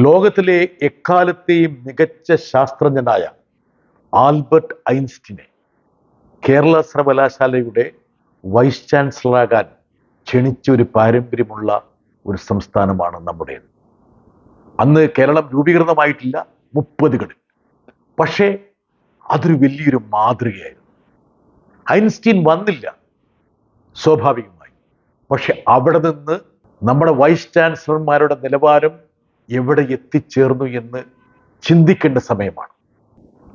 ലോകത്തിലെ എക്കാലത്തെയും മികച്ച ശാസ്ത്രജ്ഞനായ ആൽബർട്ട് ഐൻസ്റ്റീനെ കേരള സർവകലാശാലയുടെ വൈസ് ചാൻസലറാകാൻ ക്ഷണിച്ച ഒരു പാരമ്പര്യമുള്ള ഒരു സംസ്ഥാനമാണ് നമ്മുടേത്. അന്ന് കേരളം രൂപീകൃതമായിട്ടില്ല, 30കളിൽ. പക്ഷേ അതൊരു വലിയൊരു മാതൃകയായിരുന്നു. ഐൻസ്റ്റീൻ വന്നില്ല സ്വാഭാവികമായി. പക്ഷെ അവിടെ നിന്ന് നമ്മുടെ വൈസ് ചാൻസലർമാരുടെ നിലവാരം എവിടെ എത്തിച്ചേർന്നു എന്ന് ചിന്തിക്കേണ്ട സമയമാണ്.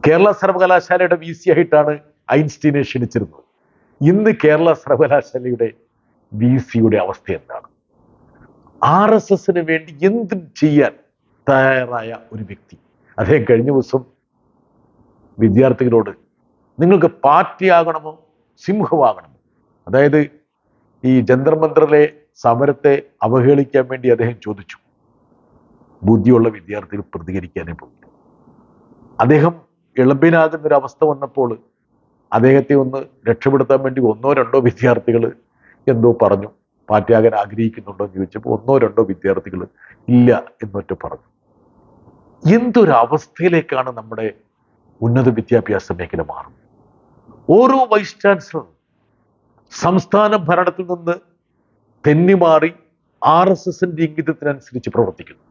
കേരള സർവകലാശാലയുടെ VC ആയിട്ടാണ് ഐൻസ്റ്റീനെ ക്ഷണിച്ചിരുന്നത്. ഇന്ന് കേരള സർവകലാശാലയുടെ VCയുടെ അവസ്ഥ എന്താണ്? RSSന് വേണ്ടി എന്തും ചെയ്യാൻ തയ്യാറായ ഒരു വ്യക്തി. അദ്ദേഹം കഴിഞ്ഞ ദിവസം വിദ്യാർത്ഥികളോട് നിങ്ങൾക്ക് പാർട്ടിയാകണമോ സിംഹമാകണമോ, അതായത് ഈ ജന്തർ മന്ദറിലെ സമരത്തെ അവഹേളിക്കാൻ വേണ്ടി അദ്ദേഹം ചോദിച്ചു. ബുദ്ധിയുള്ള വിദ്യാർത്ഥികൾ പ്രതികരിക്കാനേ പോയില്ല. അദ്ദേഹം എളുമ്പിനാകുന്ന ഒരു അവസ്ഥ വന്നപ്പോൾ അദ്ദേഹത്തെ ഒന്ന് രക്ഷപ്പെടുത്താൻ വേണ്ടി 1-2 വിദ്യാർത്ഥികൾ എന്തോ പറഞ്ഞു. പാർട്ടിയാകാൻ ആഗ്രഹിക്കുന്നുണ്ടോ എന്ന് ചോദിച്ചപ്പോൾ 1-2 വിദ്യാർത്ഥികൾ ഇല്ല എന്നൊറ്റ പറഞ്ഞു. എന്തൊരു അവസ്ഥയിലേക്കാണ് നമ്മുടെ ഉന്നത വിദ്യാഭ്യാസ മേഖല മാറുന്നത്. ഓരോ വൈസ് ചാൻസലറും സംസ്ഥാന ഭരണത്തിൽ നിന്ന് തെന്നിമാറി RSSന്റെ ഇംഗിതത്തിനനുസരിച്ച് പ്രവർത്തിക്കുന്നു.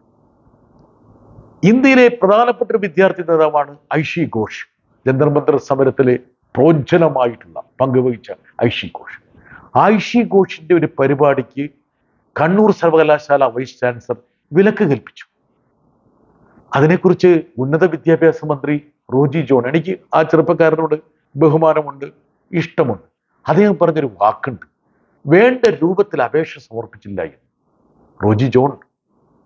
ഇന്ത്യയിലെ പ്രധാനപ്പെട്ട ഒരു വിദ്യാർത്ഥി നേതാവാണ് ഐഷി ഘോഷ്. ജന്തർ മന്ദർ സമരത്തിലെ പ്രോജ്വലമായിട്ടുള്ള പങ്കുവഹിച്ച ഐഷി ഘോഷ്. ഐഷി ഘോഷിന്റെ ഒരു പരിപാടിക്ക് കണ്ണൂർ സർവകലാശാല വൈസ് ചാൻസലർ വിലക്ക് കൽപ്പിച്ചു. അതിനെക്കുറിച്ച് ഉന്നത വിദ്യാഭ്യാസ മന്ത്രി റോജി ജോൺ, എനിക്ക് ആ ചെറുപ്പക്കാരനോട് ബഹുമാനമുണ്ട്, ഇഷ്ടമുണ്ട്. അദ്ദേഹം പറഞ്ഞൊരു വാക്കുണ്ട്, വേണ്ട രൂപത്തിൽ അപേക്ഷ സമർപ്പിച്ചില്ല എന്ന്. റോജി ജോൺ,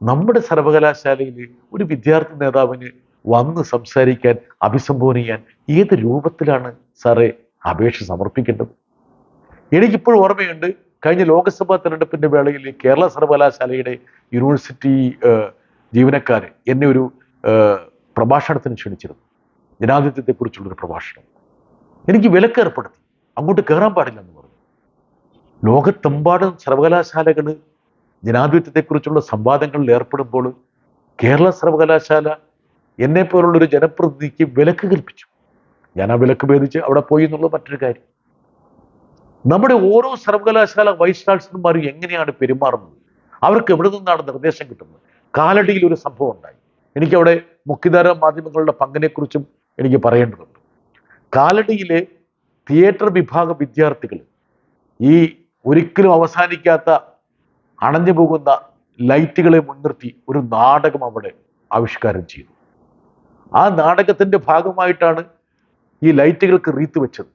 നമ്മുടെ സർവകലാശാലയിൽ ഒരു വിദ്യാർത്ഥി നേതാവിന് വന്ന് സംസാരിക്കാൻ, അഭിസംബോധന ചെയ്യാൻ ഏത് രൂപത്തിലാണ് സാറേ അപേക്ഷ സമർപ്പിക്കേണ്ടത്? എനിക്കിപ്പോൾ ഓർമ്മയുണ്ട്, കഴിഞ്ഞ ലോക്സഭാ തെരഞ്ഞെടുപ്പിന്റെ വേളയിൽ കേരള സർവകലാശാലയുടെ യൂണിവേഴ്സിറ്റി ജീവനക്കാർ എന്നെ ഒരു പ്രഭാഷണത്തിന് ക്ഷണിച്ചിരുന്നു. ജനാധിപത്യത്തെക്കുറിച്ചുള്ളൊരു പ്രഭാഷണം. എനിക്ക് വിലക്ക് ഏർപ്പെടുത്തി, അങ്ങോട്ട് കയറാൻ പാടില്ലെന്ന് പറഞ്ഞു. ലോകത്തെമ്പാടും സർവകലാശാലകൾ ജനാധിപത്യത്തെക്കുറിച്ചുള്ള സംവാദങ്ങളിൽ ഏർപ്പെടുമ്പോൾ കേരള സർവകലാശാല എന്നെ പോലുള്ളൊരു ജനപ്രതിനിധിക്ക് വിലക്ക് കൽപ്പിച്ചു. ഞാൻ ആ വിലക്ക് ഭേദിച്ച് അവിടെ പോയി എന്നുള്ളത് മറ്റൊരു കാര്യം. നമ്മുടെ ഓരോ സർവകലാശാല വൈസ് ചാൻസലർമാരും എങ്ങനെയാണ് പെരുമാറുന്നത്, അവർക്ക് എവിടെ നിന്നാണ് നിർദ്ദേശം കിട്ടുന്നത്? കാലടിയിൽ ഒരു സംഭവം ഉണ്ടായി. എനിക്കവിടെ മുഖ്യധാര മാധ്യമങ്ങളുടെ പങ്കിനെക്കുറിച്ചും എനിക്ക് പറയേണ്ടതുണ്ട്. കാലടിയിലെ തിയേറ്റർ വിഭാഗ വിദ്യാർത്ഥികൾ ഈ ഒരിക്കലും അവസാനിക്കാത്ത അണഞ്ഞു പോകുന്ന ലൈറ്റുകളെ മുൻനിർത്തി ഒരു നാടകം അവിടെ ആവിഷ്കാരം ചെയ്തു. ആ നാടകത്തിന്റെ ഭാഗമായിട്ടാണ് ഈ ലൈറ്റുകൾക്ക് റീത്ത് വെച്ചത്.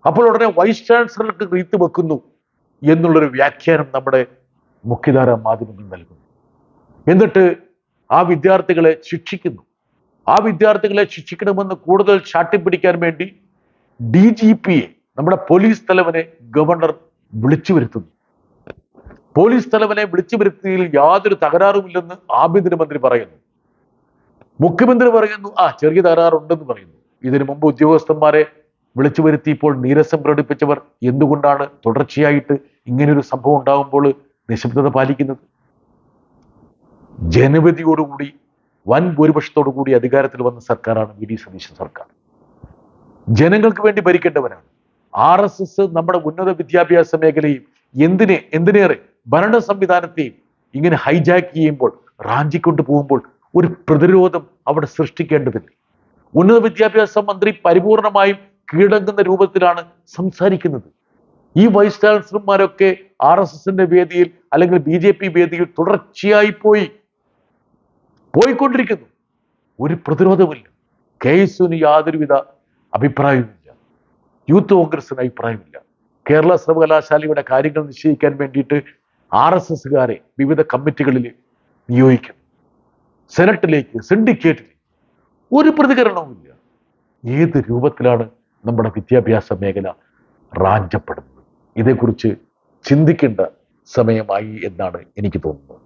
അപ്പോൾ ഉടനെ വൈസ് ചാൻസലർക്ക് റീത്ത് വെക്കുന്നു എന്നുള്ളൊരു വ്യാഖ്യാനം നമ്മുടെ മുഖ്യധാര മാധ്യമങ്ങൾ നൽകുന്നു. എന്നിട്ട് ആ വിദ്യാർത്ഥികളെ ശിക്ഷിക്കുന്നു. ആ വിദ്യാർത്ഥികളെ ശിക്ഷിക്കണമെന്ന് കൂടുതൽ ശാട്ടിപ്പിടിക്കാൻ വേണ്ടി DGPയെ, നമ്മുടെ പോലീസ് തലവനെ, ഗവർണർ വിളിച്ചു വരുത്തുന്നു. പോലീസ് തലവനെ വിളിച്ചു വരുത്തിയതിൽ യാതൊരു തകരാറുമില്ലെന്ന് ആഭ്യന്തരമന്ത്രി പറയുന്നു. മുഖ്യമന്ത്രി പറയുന്നു ചെറിയ തകരാറുണ്ടെന്ന് പറയുന്നു. ഇതിനു മുമ്പ് ഉദ്യോഗസ്ഥന്മാരെ വിളിച്ചു വരുത്തിയപ്പോൾ നീരസം പ്രകടിപ്പിച്ചവർ എന്തുകൊണ്ടാണ് തുടർച്ചയായിട്ട് ഇങ്ങനെയൊരു സംഭവം ഉണ്ടാകുമ്പോൾ നിശബ്ദത പാലിക്കുന്നത്? ജനവിധിയോടുകൂടി വൻ ഭൂരിപക്ഷത്തോടുകൂടി അധികാരത്തിൽ വന്ന സർക്കാരാണ് VD സതീശൻ സർക്കാർ. ജനങ്ങൾക്ക് വേണ്ടി ഭരിക്കേണ്ടവരാണ്. RSS നമ്മുടെ ഉന്നത വിദ്യാഭ്യാസ മേഖലയും എന്തിനേറെ ഭരണ സംവിധാനത്തെയും ഇങ്ങനെ ഹൈജാക്ക് ചെയ്യുമ്പോൾ, റാഞ്ചിക്കൊണ്ട് പോകുമ്പോൾ ഒരു പ്രതിരോധം അവിടെ സൃഷ്ടിക്കേണ്ടതില്ലേ? ഉന്നത വിദ്യാഭ്യാസ മന്ത്രി പരിപൂർണമായും കീഴടങ്ങുന്ന രൂപത്തിലാണ് സംസാരിക്കുന്നത്. ഈ വൈസ് ചാൻസലർമാരൊക്കെ RSSന്റെ വേദിയിൽ അല്ലെങ്കിൽ BJP വേദിയിൽ തുടർച്ചയായി പോയിക്കൊണ്ടിരിക്കുന്നു. ഒരു പ്രതിരോധമില്ല. KSUവിന് യാതൊരുവിധ അഭിപ്രായവുമില്ല. യൂത്ത് കോൺഗ്രസിന് അഭിപ്രായമില്ല. കേരള സർവകലാശാലയുടെ കാര്യങ്ങൾ നിശ്ചയിക്കാൻ വേണ്ടിയിട്ട് RSSകാരെ വിവിധ കമ്മിറ്റികളിൽ നിയോഗിക്കുന്നു. സെനറ്റിലേക്ക്, സിൻഡിക്കേറ്റിലേക്ക് ഒരു പ്രതികരണവുമില്ല. ഏത് രൂപത്തിലാണ് നമ്മുടെ വിദ്യാഭ്യാസ മേഖല റാഞ്ചപ്പെടുന്നത്? ഇതേക്കുറിച്ച് ചിന്തിക്കേണ്ട സമയമായി എന്നാണ് എനിക്ക് തോന്നുന്നത്.